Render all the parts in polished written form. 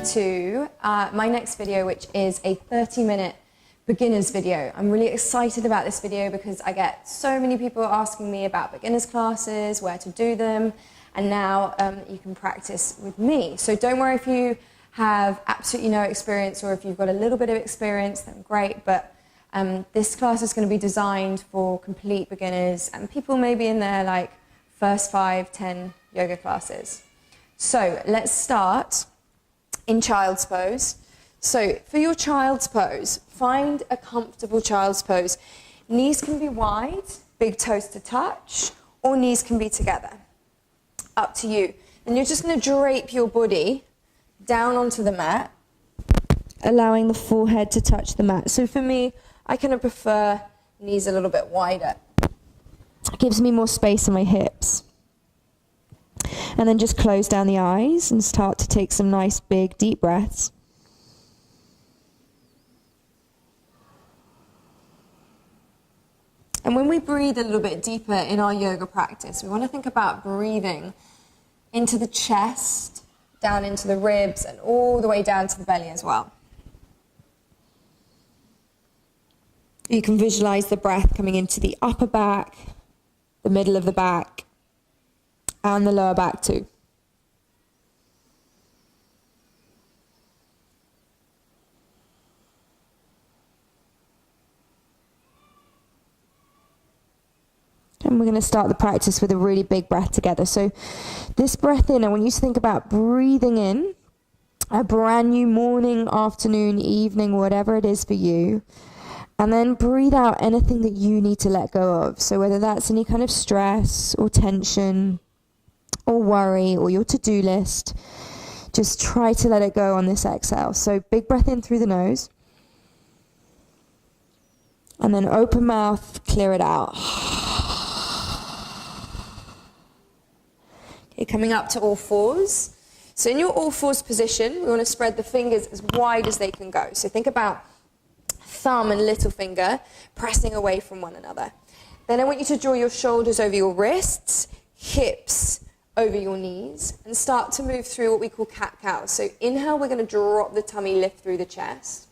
to my next video, which is a 30-minute beginners video. I'm really excited about this video because I get so many people asking me about beginners classes, where to do them, and now you can practice with me. So don't worry if you have absolutely no experience or if you've got a little bit of experience, then great, but this class is going to be designed for complete beginners and people maybe in their like first 5-10 yoga classes. So let's start in child's pose. So for your child's pose, find a comfortable child's pose. Knees can be wide, big toes to touch, or knees can be together. Up to you. And you're just going to drape your body down onto the mat, allowing the forehead to touch the mat. So for me, I kind of prefer knees a little bit wider. It gives me more space in my hips. And then just close down the eyes and start to take some nice big deep breaths. And when we breathe a little bit deeper in our yoga practice, we want to think about breathing into the chest, down into the ribs, and all the way down to the belly as well. You can visualize the breath coming into the upper back, the middle of the back, and the lower back too. And we're going to start the practice with a really big breath together. So this breath in, I want you to think about breathing in a brand new morning, afternoon, evening, whatever it is for you. And then breathe out anything that you need to let go of. So whether that's any kind of stress or tension or worry or your to-do list, just try to let it go on this exhale. So big breath in through the nose. And then open mouth, clear it out. Okay, coming up to all fours. So in your all fours position, we want to spread the fingers as wide as they can go. So think about thumb and little finger pressing away from one another. Then I want you to draw your shoulders over your wrists, hips over your knees, and start to move through what we call cat-cow. So inhale, we're going to drop the tummy, lift through the chest.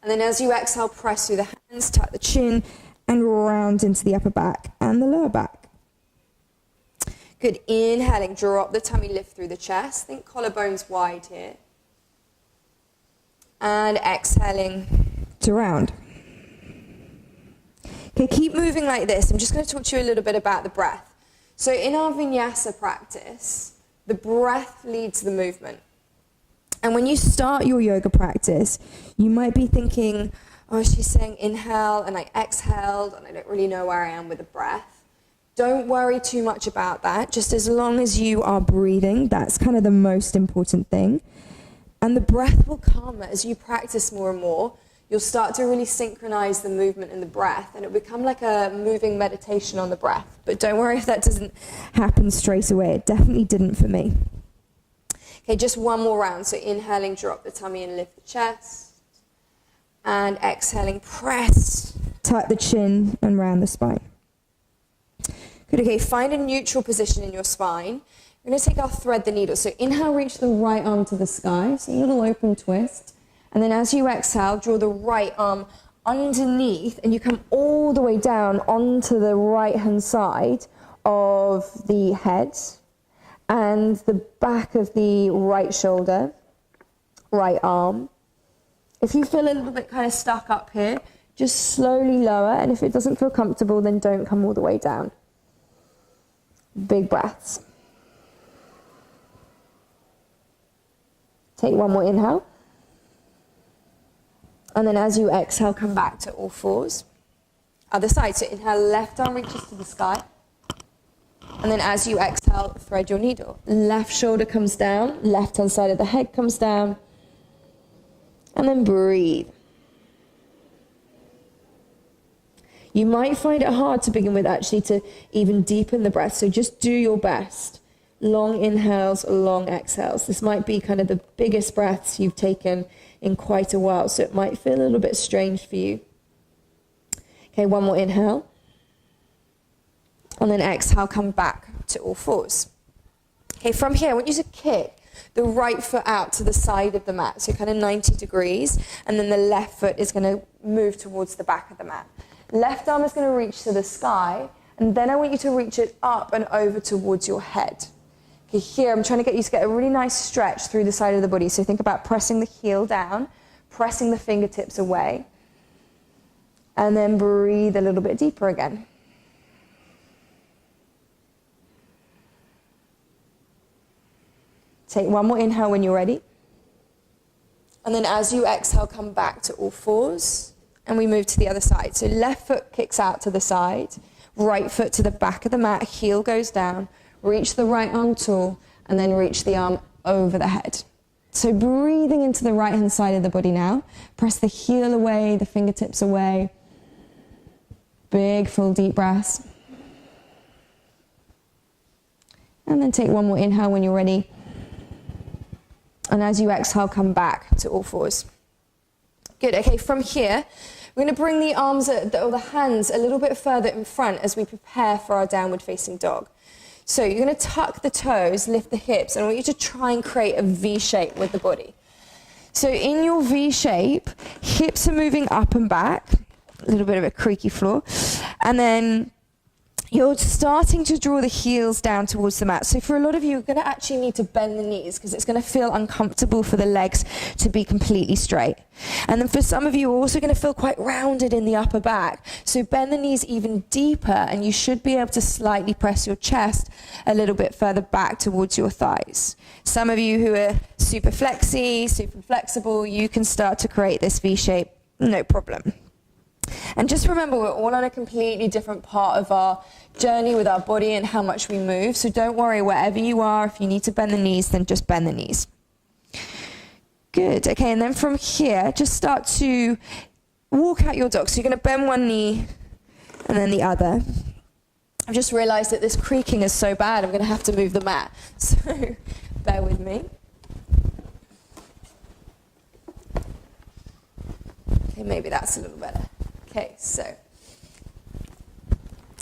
And then as you exhale, press through the hands, tuck the chin, and round into the upper back and the lower back. Good. Inhaling, drop the tummy, lift through the chest. Think collarbones wide here. And exhaling to round. Okay, keep moving like this. I'm just going to talk to you a little bit about the breath. So in our Vinyasa practice, the breath leads the movement. And when you start your yoga practice, you might be thinking, oh, she's saying inhale and I exhaled and I don't really know where I am with the breath. Don't worry too much about that. Just as long as you are breathing, that's kind of the most important thing. And the breath will come as you practice more and more. You'll start to really synchronize the movement and the breath, and it'll become like a moving meditation on the breath. But don't worry if that doesn't happen straight away. It definitely didn't for me. Okay, just one more round. So inhaling, drop the tummy and lift the chest. And exhaling, press, tuck the chin and round the spine. Good, okay, find a neutral position in your spine. We're going to take our thread the needle. So inhale, reach the right arm to the sky. So a little open twist. And then as you exhale, draw the right arm underneath and you come all the way down onto the right-hand side of the head and the back of the right shoulder, right arm. If you feel a little bit kind of stuck up here, just slowly lower. And if it doesn't feel comfortable, then don't come all the way down. Big breaths. Take one more inhale. And then as you exhale, come back to all fours. Other side. So inhale, left arm reaches to the sky. And then as you exhale, thread your needle. Left shoulder comes down. Left hand side of the head comes down. And then breathe. You might find it hard to begin with actually to even deepen the breath. So just do your best. Long inhales, long exhales. This might be kind of the biggest breaths you've taken in quite a while, so it might feel a little bit strange for you. Okay, one more inhale. And then exhale, come back to all fours. Okay, from here, I want you to kick the right foot out to the side of the mat, so kind of 90 degrees, and then the left foot is going to move towards the back of the mat. Left arm is going to reach to the sky, and then I want you to reach it up and over towards your head. Okay, here I'm trying to get you to get a really nice stretch through the side of the body, so think about pressing the heel down, pressing the fingertips away, and then breathe a little bit deeper again. Take one more inhale when you're ready. And then as you exhale, come back to all fours. And we move to the other side. So left foot kicks out to the side. Right foot to the back of the mat. Heel goes down. Reach the right arm tall. And then reach the arm over the head. So breathing into the right-hand side of the body now. Press the heel away, the fingertips away. Big, full, deep breaths. And then take one more inhale when you're ready. And as you exhale, come back to all fours. Good, okay, from here, we're going to bring the arms or the hands a little bit further in front as we prepare for our downward facing dog. So you're going to tuck the toes, lift the hips, and I want you to try and create a V shape with the body. So in your V shape, hips are moving up and back, a little bit of a creaky floor, and then you're starting to draw the heels down towards the mat. So for a lot of you, you're going to actually need to bend the knees because it's going to feel uncomfortable for the legs to be completely straight. And then for some of you, you're also going to feel quite rounded in the upper back. So bend the knees even deeper, and you should be able to slightly press your chest a little bit further back towards your thighs. Some of you who are super flexy, super flexible, you can start to create this V shape, no problem. And just remember, we're all on a completely different part of our journey with our body and how much we move. So don't worry, wherever you are, if you need to bend the knees, then just bend the knees. Good. Okay, and then from here, just start to walk out your dog. So you're going to bend one knee and then the other. I've just realized that this creaking is so bad, I'm going to have to move the mat. So bear with me. Okay, maybe that's a little better. Okay, so,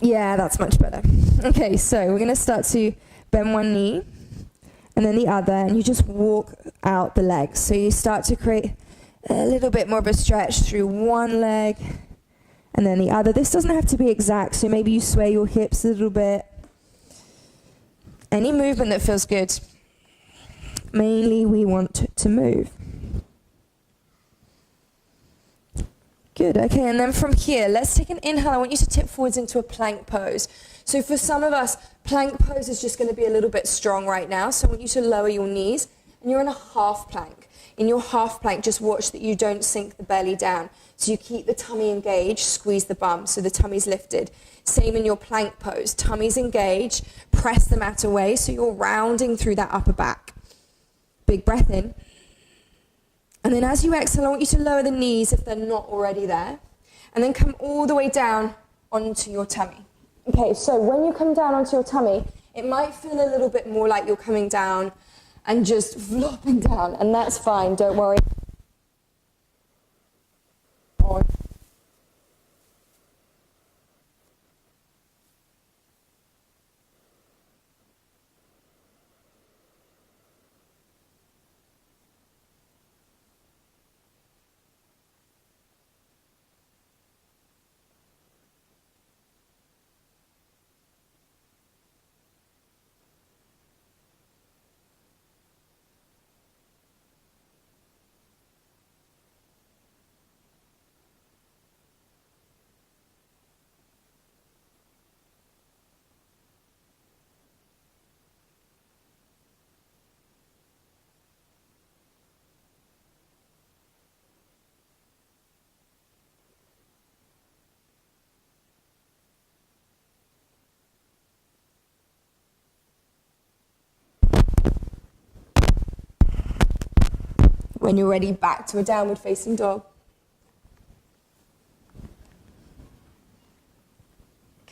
yeah, that's much better. Okay, so we're going to start to bend one knee and then the other, and you just walk out the legs. So you start to create a little bit more of a stretch through one leg and then the other. This doesn't have to be exact, so maybe you sway your hips a little bit. Any movement that feels good. Mainly we want to move. Good, okay, and then from here, let's take an inhale. I want you to tip forwards into a plank pose. So for some of us, plank pose is just going to be a little bit strong right now, so I want you to lower your knees, and you're in a half plank. In your half plank, just watch that you don't sink the belly down. So you keep the tummy engaged, squeeze the bum, so the tummy's lifted. Same in your plank pose, tummy's engaged, press the mat away, so you're rounding through that upper back. Big breath in. And then as you exhale, I want you to lower the knees if they're not already there. And then come all the way down onto your tummy. Okay, so when you come down onto your tummy, it might feel a little bit more like you're coming down and just flopping down. And that's fine, don't worry. When you're ready, back to a downward facing dog.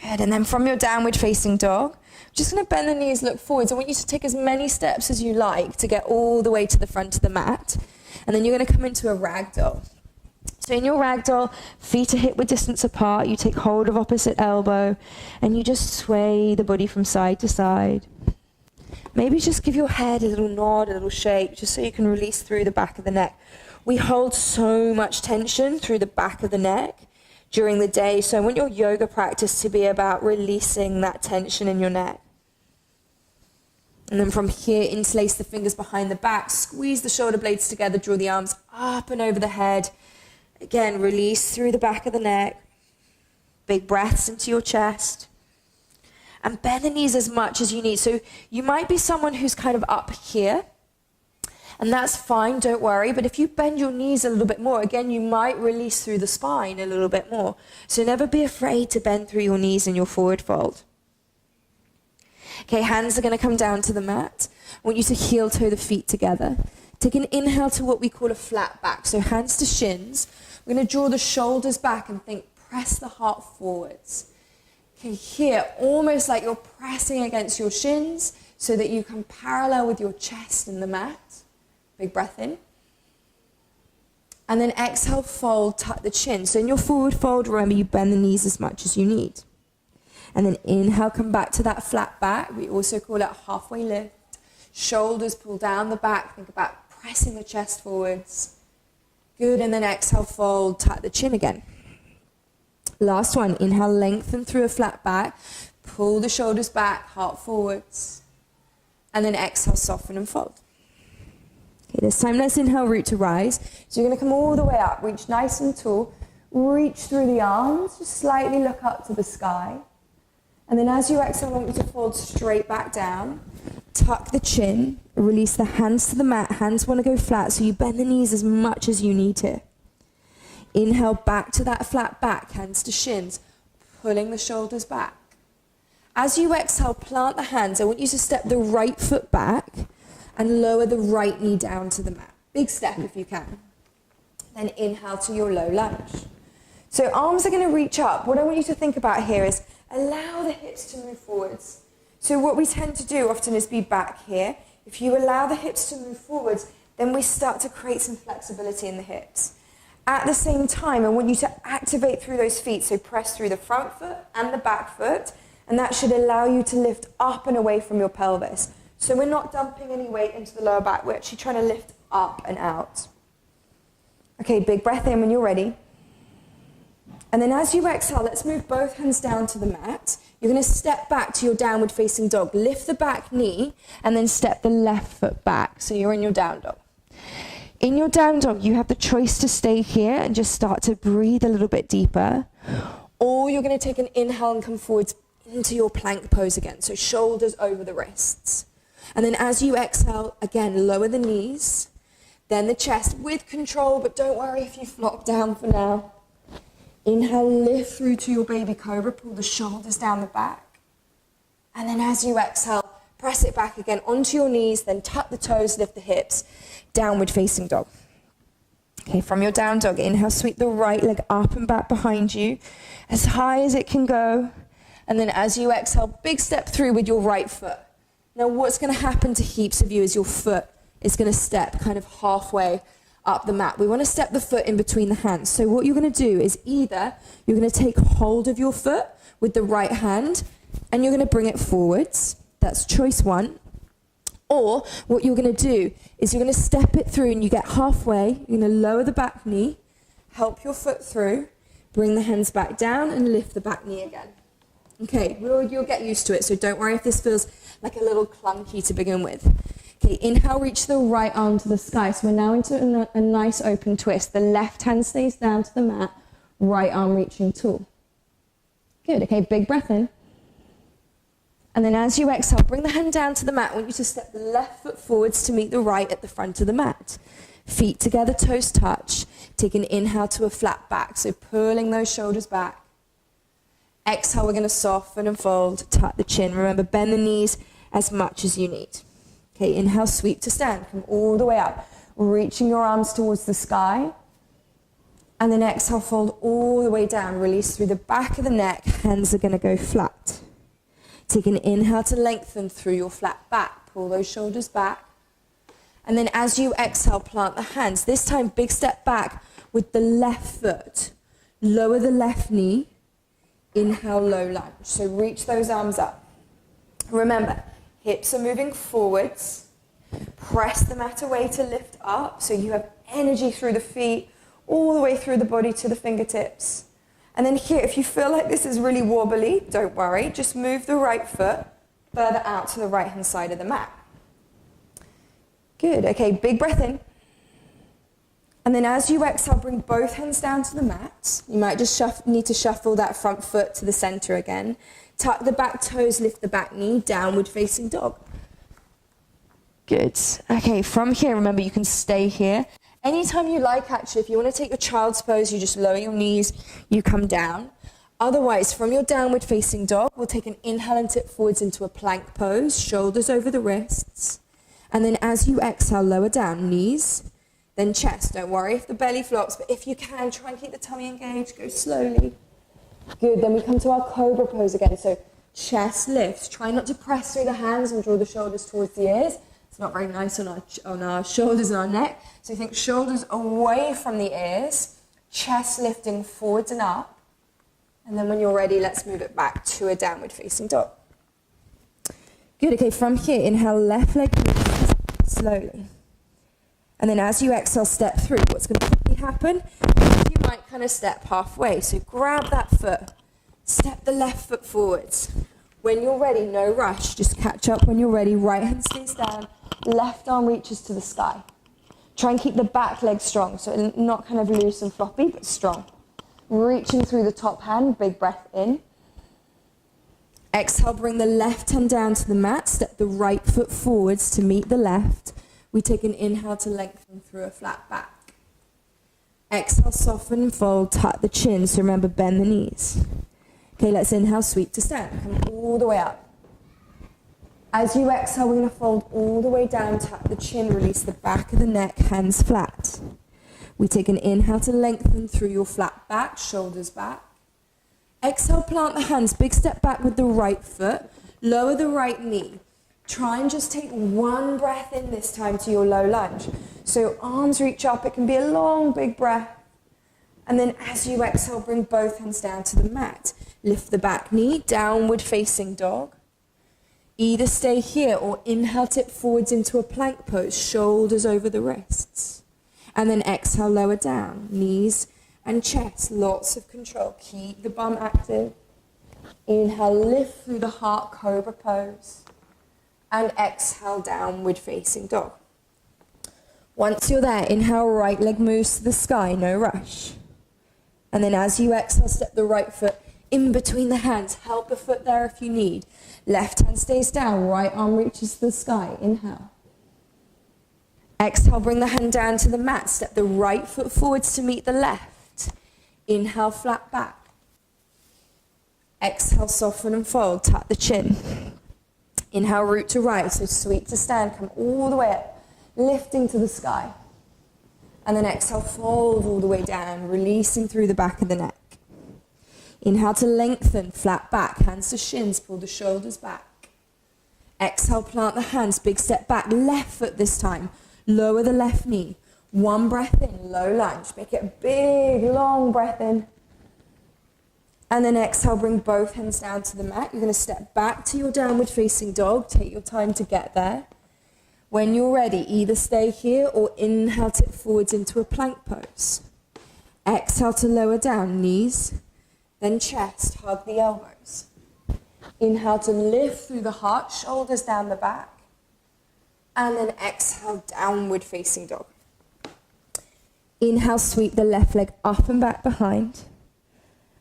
Good, and then from your downward facing dog, I'm just going to bend the knees, look forwards. I want you to take as many steps as you like to get all the way to the front of the mat. And then you're going to come into a ragdoll. So in your ragdoll, feet are hip width distance apart. You take hold of opposite elbow, and you just sway the body from side to side. Maybe just give your head a little nod, a little shake, just so you can release through the back of the neck. We hold so much tension through the back of the neck during the day, so I want your yoga practice to be about releasing that tension in your neck. And then from here, interlace the fingers behind the back, squeeze the shoulder blades together, draw the arms up and over the head. Again, release through the back of the neck. Big breaths into your chest. And bend the knees as much as you need. So you might be someone who's kind of up here, and that's fine, don't worry. But if you bend your knees a little bit more, again, you might release through the spine a little bit more. So never be afraid to bend through your knees in your forward fold. Okay, hands are going to come down to the mat. I want you to heel toe the feet together. Take an inhale to what we call a flat back. So hands to shins. We're going to draw the shoulders back and think, press the heart forwards. Okay, here, almost like you're pressing against your shins so that you can parallel with your chest and the mat. Big breath in. And then exhale, fold, tuck the chin. So in your forward fold, remember you bend the knees as much as you need. And then inhale, come back to that flat back. We also call it a halfway lift. Shoulders pull down the back. Think about pressing the chest forwards. Good, and then exhale, fold, tuck the chin again. Last one, inhale, lengthen through a flat back. Pull the shoulders back, heart forwards. And then exhale, soften and fold. Okay, this time let's inhale, root to rise. So you're going to come all the way up, reach nice and tall. Reach through the arms, just slightly look up to the sky. And then as you exhale, I want you to fold straight back down. Tuck the chin, release the hands to the mat. Hands want to go flat, so you bend the knees as much as you need to. Inhale back to that flat back, hands to shins, pulling the shoulders back. As you exhale, plant the hands. I want you to step the right foot back and lower the right knee down to the mat. Big step if you can. Then inhale to your low lunge. So arms are going to reach up. What I want you to think about here is allow the hips to move forwards. So what we tend to do often is be back here. If you allow the hips to move forwards, then we start to create some flexibility in the hips. At the same time, I want you to activate through those feet. So press through the front foot and the back foot, and that should allow you to lift up and away from your pelvis. So we're not dumping any weight into the lower back. We're actually trying to lift up and out. Okay, big breath in when you're ready. And then as you exhale, let's move both hands down to the mat. You're going to step back to your downward facing dog. Lift the back knee and then step the left foot back. So you're in your down dog. In your down dog, you have the choice to stay here and just start to breathe a little bit deeper. Or you're going to take an inhale and come forwards into your plank pose again. So shoulders over the wrists. And then as you exhale, again, lower the knees. Then the chest with control, but don't worry if you flop down for now. Inhale, lift through to your baby cobra, pull the shoulders down the back. And then as you exhale, press it back again onto your knees, then tuck the toes, lift the hips, downward facing dog. Okay, from your down dog, inhale, sweep the right leg up and back behind you, as high as it can go. And then as you exhale, big step through with your right foot. Now what's going to happen to heaps of you is your foot is going to step kind of halfway up the mat. We want to step the foot in between the hands. So what you're going to do is either you're going to take hold of your foot with the right hand and you're going to bring it forwards. That's choice one. Or what you're going to do is you're going to step it through and you get halfway. You're going to lower the back knee, help your foot through, bring the hands back down and lift the back knee again. Okay, you'll get used to it, so don't worry if this feels like a little clunky to begin with. Okay, inhale, reach the right arm to the sky. So we're now into a nice open twist. The left hand stays down to the mat, right arm reaching tall. Good, okay, big breath in. And then as you exhale, bring the hand down to the mat. I want you to step the left foot forwards to meet the right at the front of the mat. Feet together, toes touch. Take an inhale to a flat back, so pulling those shoulders back. Exhale, we're going to soften and fold, tuck the chin. Remember, bend the knees as much as you need. Okay, inhale, sweep to stand. Come all the way up, reaching your arms towards the sky. And then exhale, fold all the way down. Release through the back of the neck. Hands are going to go flat. Take an inhale to lengthen through your flat back. Pull those shoulders back. And then as you exhale, plant the hands. This time, big step back with the left foot. Lower the left knee. Inhale, low lunge. So reach those arms up. Remember, Hips are moving forwards. Press the mat away to lift up so you have energy through the feet, all the way through the body to the fingertips. And then here, if you feel like this is really wobbly, don't worry. Just move the right foot further out to the right-hand side of the mat. Good. Okay, big breath in. And then as you exhale, bring both hands down to the mat. You might just need to shuffle that front foot to the center again. Tuck the back toes, lift the back knee, downward facing dog. Good. Okay, from here, remember you can stay here. Anytime you like, actually, if you want to take your child's pose, you just lower your knees, you come down. Otherwise, from your downward facing dog, we'll take an inhale and tip forwards into a plank pose, shoulders over the wrists. And then as you exhale, lower down, knees, then chest. Don't worry if the belly flops, but if you can, try and keep the tummy engaged, go slowly. Good, then we come to our Cobra Pose again. So chest lifts, try not to press through the hands and draw the shoulders towards the ears. It's not very nice on our shoulders and our neck. So you think shoulders away from the ears, chest lifting forwards and up. And then when you're ready, let's move it back to a downward facing dog. Good, okay, from here, inhale, left leg slowly. And then as you exhale, step through. What's going to quickly happen is you might kind of step halfway. So grab that foot, step the left foot forwards. When you're ready, no rush, just catch up when you're ready. Right hand stays down, left arm reaches to the sky. Try and keep the back leg strong, so not kind of loose and floppy, but strong. Reaching through the top hand, big breath in. Exhale, bring the left hand down to the mat, step the right foot forwards to meet the left. We take an inhale to lengthen through a flat back. Exhale, soften and fold, tuck the chin, so remember, bend the knees. Okay, let's inhale, sweep to stand. Come all the way up. As you exhale, we're going to fold all the way down, tuck the chin, release the back of the neck, hands flat. We take an inhale to lengthen through your flat back, shoulders back. Exhale, plant the hands, big step back with the right foot, lower the right knee. Try and just take one breath in this time to your low lunge. So arms reach up, it can be a long, big breath. And then as you exhale, bring both hands down to the mat. Lift the back knee, downward facing dog. Either stay here or inhale, tip forwards into a plank pose, shoulders over the wrists. And then exhale, lower down, knees and chest, lots of control. Keep the bum active. Inhale, lift through the heart, Cobra Pose. And exhale, downward facing dog. Once you're there, inhale, right leg moves to the sky, no rush. And then as you exhale, step the right foot in between the hands. Help the foot there if you need. Left hand stays down, right arm reaches to the sky. Inhale. Exhale, bring the hand down to the mat. Step the right foot forwards to meet the left. Inhale, flat back. Exhale, soften and fold, tuck the chin. Inhale, root to right, so sweep to stand, come all the way up, lifting to the sky. And then exhale, fold all the way down, releasing through the back of the neck. Inhale to lengthen, flat back, hands to shins, pull the shoulders back. Exhale, plant the hands, big step back, left foot this time. Lower the left knee. One breath in, low lunge. Make it a big, long breath in. And then exhale, bring both hands down to the mat. You're going to step back to your downward facing dog. Take your time to get there. When you're ready, either stay here or inhale, tip forwards into a plank pose. Exhale to lower down, knees, then chest, hug the elbows. Inhale to lift through the heart, shoulders down the back. And then exhale, downward facing dog. Inhale, sweep the left leg up and back behind.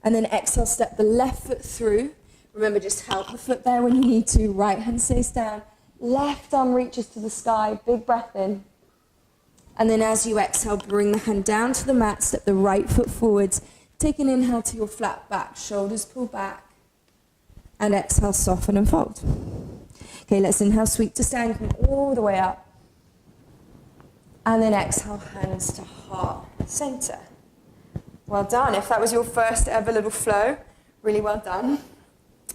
And then exhale, step the left foot through. Remember, just help the foot there when you need to. Right hand stays down. Left arm reaches to the sky. Big breath in. And then as you exhale, bring the hand down to the mat. Step the right foot forwards. Take an inhale to your flat back. Shoulders pull back. And exhale, soften and fold. Okay, let's inhale, sweep to stand. Come all the way up. And then exhale, hands to heart center. Well done. If that was your first ever little flow, really well done.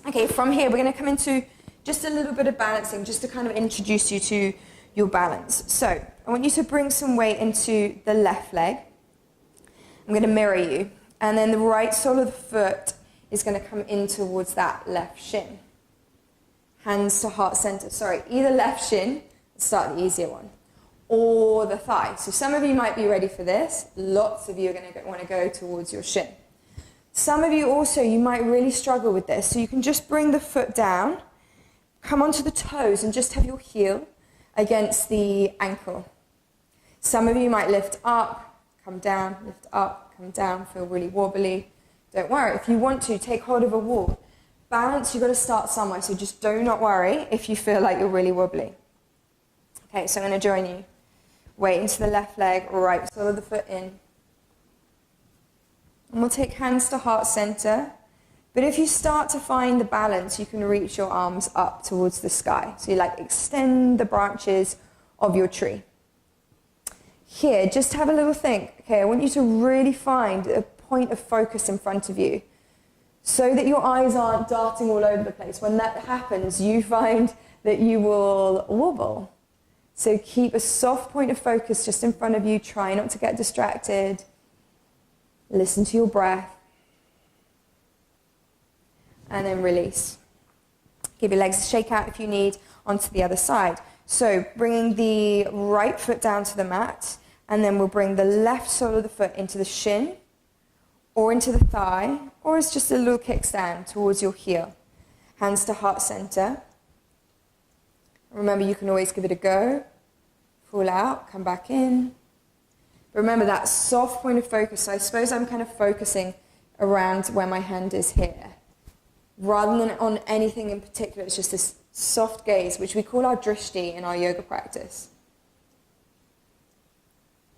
Okay, from here, we're going to come into just a little bit of balancing, just to kind of introduce you to your balance. So I want you to bring some weight into the left leg. I'm going to mirror you. And then the right sole of the foot is going to come in towards that left shin. hands to heart center. Sorry, either left shin, start the easier one, or the thigh. So some of you might be ready for this. Lots of you are going to want to go towards your shin. Some of you also, you might really struggle with this. So you can just bring the foot down, come onto the toes and just have your heel against the ankle. Some of you might lift up, come down, lift up, come down, feel really wobbly. Don't worry. If you want to, take hold of a wall. Balance, you've got to start somewhere, so just do not worry if you feel like you're really wobbly. Okay, so I'm going to join you. Weight into the left leg, right sole of the foot in. And we'll take hands to heart center. But if you start to find the balance, you can reach your arms up towards the sky. So you like extend the branches of your tree. Here, just have a little think. Okay, I want you to really find a point of focus in front of you so that your eyes aren't darting all over the place. When that happens, you find that you will wobble. So keep a soft point of focus just in front of you. Try not to get distracted. Listen to your breath. And then release. Give your legs a shake out if you need, onto the other side. So bringing the right foot down to the mat, and then we'll bring the left sole of the foot into the shin, or into the thigh, or it's just a little kickstand towards your heel. Hands to heart center. Remember, you can always give it a go. Fall out, come back in. But remember that soft point of focus. So I suppose I'm kind of focusing around where my hand is here. Rather than on anything in particular, it's just this soft gaze, which we call our drishti in our yoga practice.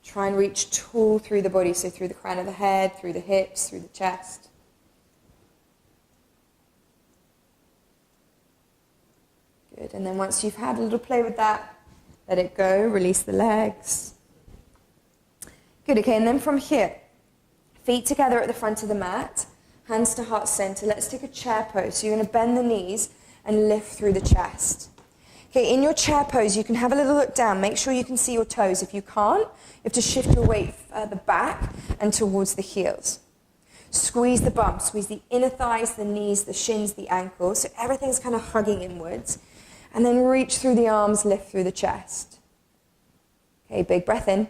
Try and reach tall through the body, so through the crown of the head, through the hips, through the chest. Good, and then once you've had a little play with that, let it go, release the legs. Good, okay, and then from here, feet together at the front of the mat, hands to heart center. Let's take a chair pose. So you're going to bend the knees and lift through the chest. Okay, in your chair pose, you can have a little look down. Make sure you can see your toes. If you can't, you have to shift your weight further back and towards the heels. Squeeze the bum, squeeze the inner thighs, the knees, the shins, the ankles. So everything's kind of hugging inwards. And then reach through the arms, lift through the chest. Okay, big breath in.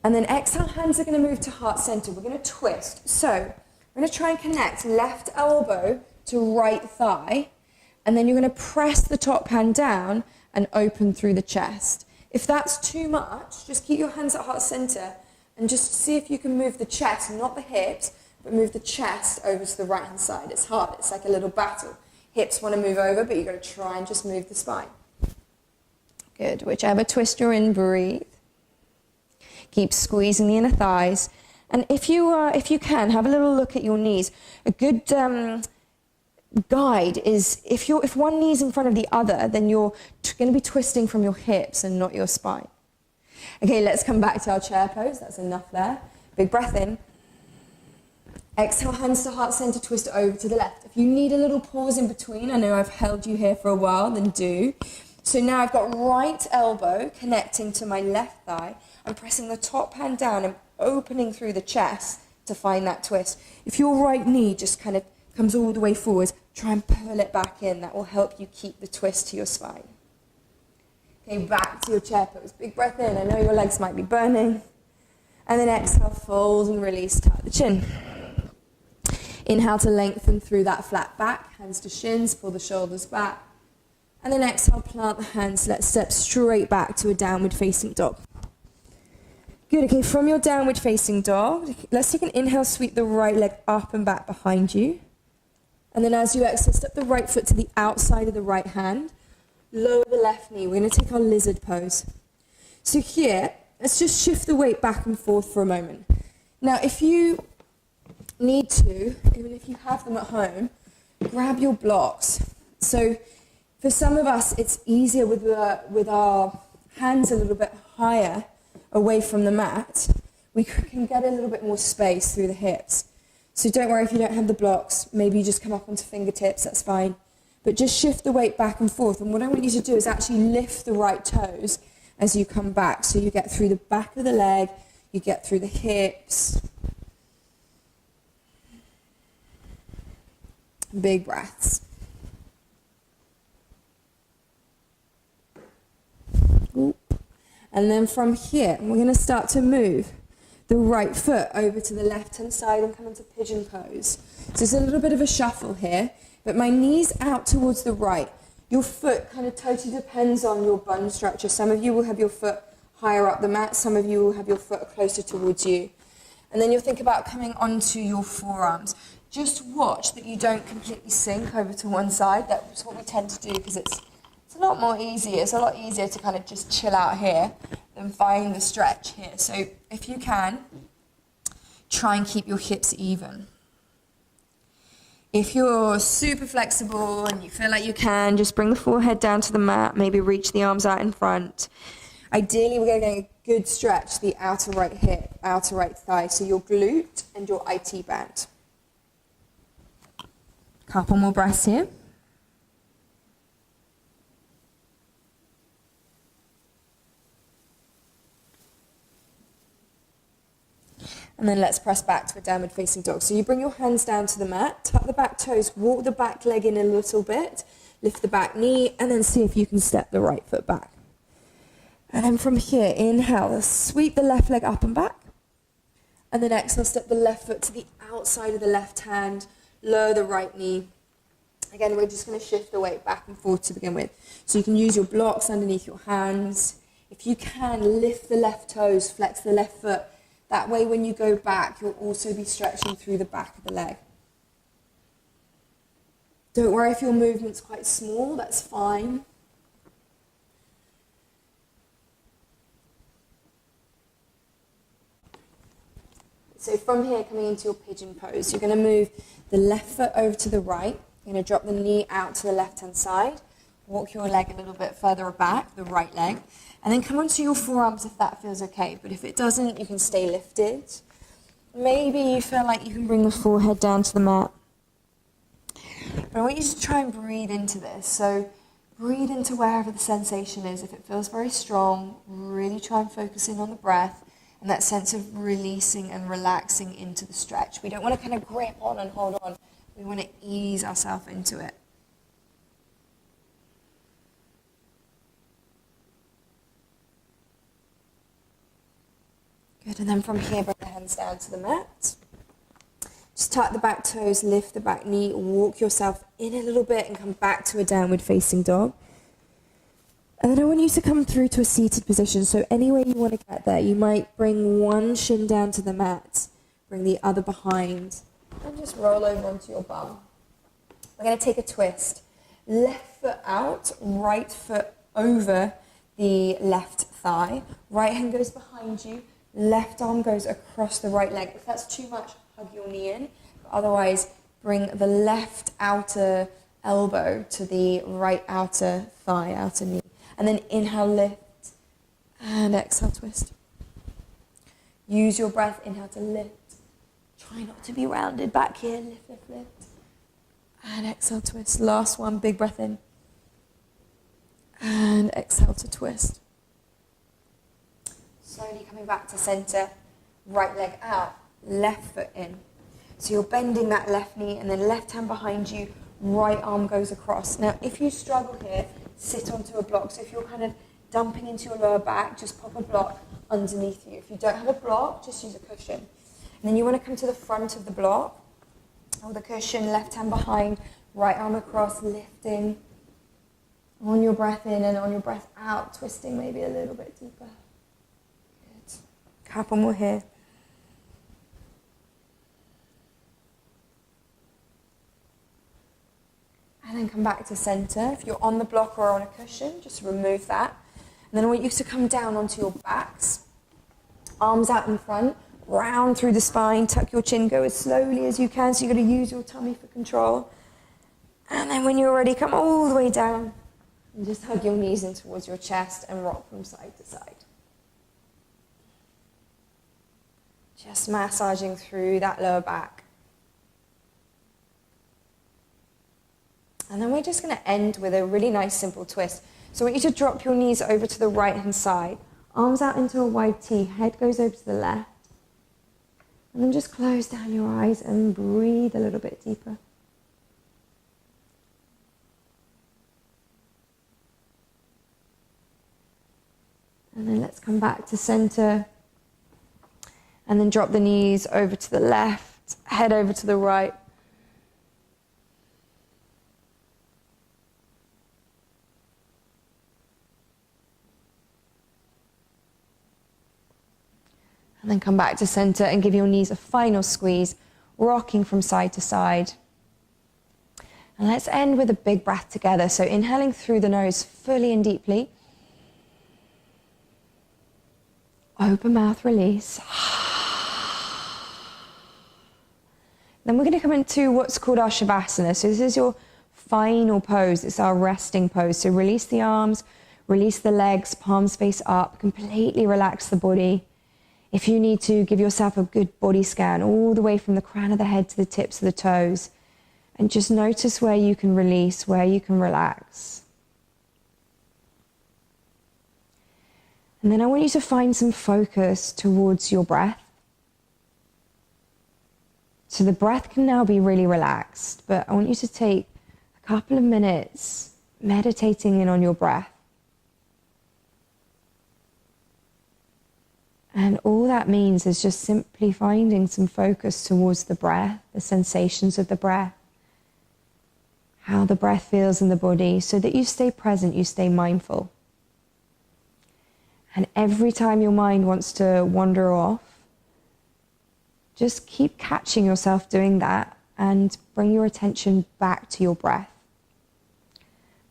And then exhale, hands are going to move to heart center. We're going to twist. So we're going to try and connect left elbow to right thigh. And then you're going to press the top hand down and open through the chest. If that's too much, just keep your hands at heart center and just see if you can move the chest, not the hips, but move the chest over to the right hand side. It's hard. It's like a little battle. Hips want to move over, but you've got to try and just move the spine. Good. Whichever twist you're in, breathe. Keep squeezing the inner thighs. And if you can, have a little look at your knees. A good guide is if one knee's in front of the other, then you're going to be twisting from your hips and not your spine. Okay, let's come back to our chair pose. That's enough there. Big breath in. Exhale, hands to heart center, twist over to the left. If you need a little pause in between, I know I've held you here for a while, then do. So now I've got right elbow connecting to my left thigh. I'm pressing the top hand down and opening through the chest to find that twist. If your right knee just kind of comes all the way forward, try and pull it back in. That will help you keep the twist to your spine. Okay, back to your chair pose. Big breath in. I know your legs might be burning. And then exhale, fold and release, tuck the chin. Inhale to lengthen through that flat back. Hands to shins, pull the shoulders back. And then exhale, plant the hands. Let's step straight back to a downward facing dog. Good, okay, from your downward facing dog, let's take an inhale, sweep the right leg up and back behind you. And then as you exhale, step the right foot to the outside of the right hand. Lower the left knee. We're going to take our lizard pose. So here, let's just shift the weight back and forth for a moment. Now, if you need to, even if you have them at home, grab your blocks. So for some of us, it's easier with our hands a little bit higher away from the mat. We can get a little bit more space through the hips. So don't worry if you don't have the blocks. Maybe you just come up onto fingertips, that's fine. But just shift the weight back and forth. And what I want you to do is actually lift the right toes as you come back. So you get through the back of the leg, you get through the hips. Big breaths. And then from here, we're going to start to move the right foot over to the left-hand side and come into Pigeon Pose. So it's a little bit of a shuffle here, but my knee's out towards the right. Your foot kind of totally depends on your bone structure. Some of you will have your foot higher up the mat, some of you will have your foot closer towards you. And then you'll think about coming onto your forearms. Just watch that you don't completely sink over to one side. That's what we tend to do because it's a lot more easy. It's a lot easier to kind of just chill out here than find the stretch here. So if you can, try and keep your hips even. If you're super flexible and you feel like you can, just bring the forehead down to the mat, maybe reach the arms out in front. Ideally, we're going to get a good stretch, the outer right hip, outer right thigh, so your glute and your IT band. Couple more breaths here. And then let's press back to a downward facing dog. So you bring your hands down to the mat, tuck the back toes, walk the back leg in a little bit, lift the back knee, and then see if you can step the right foot back. And then from here, inhale, sweep the left leg up and back. And then exhale, step the left foot to the outside of the left hand, lower the right knee. Again, we're just going to shift the weight back and forth to begin with. So you can use your blocks underneath your hands. If you can, lift the left toes, flex the left foot. That way, when you go back, you'll also be stretching through the back of the leg. Don't worry if your movement's quite small, that's fine. So from here, coming into your Pigeon Pose, you're going to move the left foot over to the right. You're going to drop the knee out to the left-hand side. Walk your leg a little bit further back, the right leg. And then come onto your forearms if that feels okay. But if it doesn't, you can stay lifted. Maybe you feel like you can bring the forehead down to the mat. But I want you to try and breathe into this. So breathe into wherever the sensation is. If it feels very strong, really try and focus in on the breath and that sense of releasing and relaxing into the stretch. We don't want to kind of grip on and hold on. We want to ease ourselves into it. Good, and then from here, bring the hands down to the mat. Just tuck the back toes, lift the back knee, walk yourself in a little bit and come back to a downward facing dog. And then I want you to come through to a seated position. So any way you want to get there, you might bring one shin down to the mat, bring the other behind, and just roll over onto your bum. We're going to take a twist. Left foot out, right foot over the left thigh. Right hand goes behind you. Left arm goes across the right leg. If that's too much, hug your knee in. But otherwise, bring the left outer elbow to the right outer thigh, outer knee. And then inhale, lift. And exhale, twist. Use your breath, inhale to lift. Try not to be rounded back here. Lift, lift, lift. And exhale, twist. Last one, big breath in. And exhale to twist. Slowly coming back to center, right leg out, left foot in. So you're bending that left knee and then left hand behind you, right arm goes across. Now, if you struggle here, sit onto a block. So if you're kind of dumping into your lower back, just pop a block underneath you. If you don't have a block, just use a cushion. And then you want to come to the front of the block, or the cushion, left hand behind, right arm across, lifting. On your breath in and on your breath out, twisting maybe a little bit deeper. Couple more here. And then come back to center. If you're on the block or on a cushion, just remove that. And then I want you to come down onto your backs. Arms out in front, round through the spine, tuck your chin, go as slowly as you can. So you've got to use your tummy for control. And then when you're ready, come all the way down. And just hug your knees in towards your chest and rock from side to side. Just massaging through that lower back. And then we're just going to end with a really nice simple twist. So I want you to drop your knees over to the right hand side. Arms out into a wide T. Head goes over to the left. And then just close down your eyes and breathe a little bit deeper. And then let's come back to center. And then drop the knees over to the left, head over to the right. And then come back to center and give your knees a final squeeze, rocking from side to side. And let's end with a big breath together. So inhaling through the nose fully and deeply. Open mouth, release. Then we're going to come into what's called our Shavasana. So this is your final pose. It's our resting pose. So release the arms, release the legs, palms face up, completely relax the body. If you need to, give yourself a good body scan all the way from the crown of the head to the tips of the toes. And just notice where you can release, where you can relax. And then I want you to find some focus towards your breath. So the breath can now be really relaxed, but I want you to take a couple of minutes meditating in on your breath. And all that means is just simply finding some focus towards the breath, the sensations of the breath, how the breath feels in the body, so that you stay present, you stay mindful. And every time your mind wants to wander off, just keep catching yourself doing that and bring your attention back to your breath.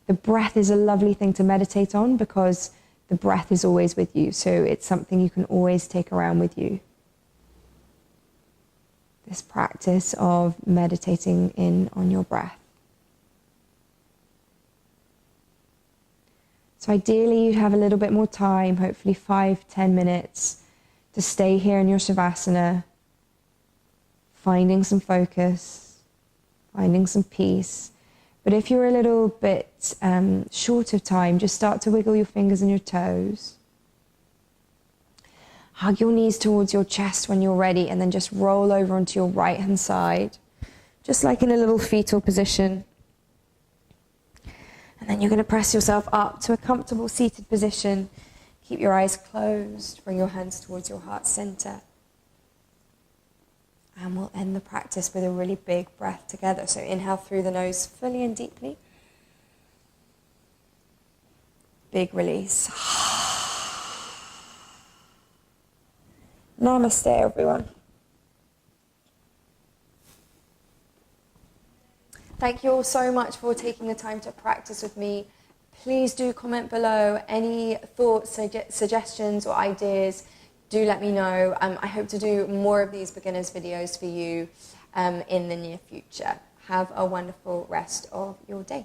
The breath is a lovely thing to meditate on because the breath is always with you, so it's something you can always take around with you. This practice of meditating in on your breath. So ideally you'd have a little bit more time, hopefully 5-10 minutes, to stay here in your Shavasana, finding some focus, finding some peace. But if you're a little bit short of time, just start to wiggle your fingers and your toes. Hug your knees towards your chest when you're ready, and then just roll over onto your right-hand side, just like in a little fetal position. And then you're going to press yourself up to a comfortable seated position. Keep your eyes closed, bring your hands towards your heart center. And we'll end the practice with a really big breath together. So inhale through the nose fully and deeply. Big release. Namaste, everyone. Thank you all so much for taking the time to practice with me. Please do comment below any thoughts, suggestions or ideas. Do let me know. I hope to do more of these beginners videos for you in the near future. Have a wonderful rest of your day.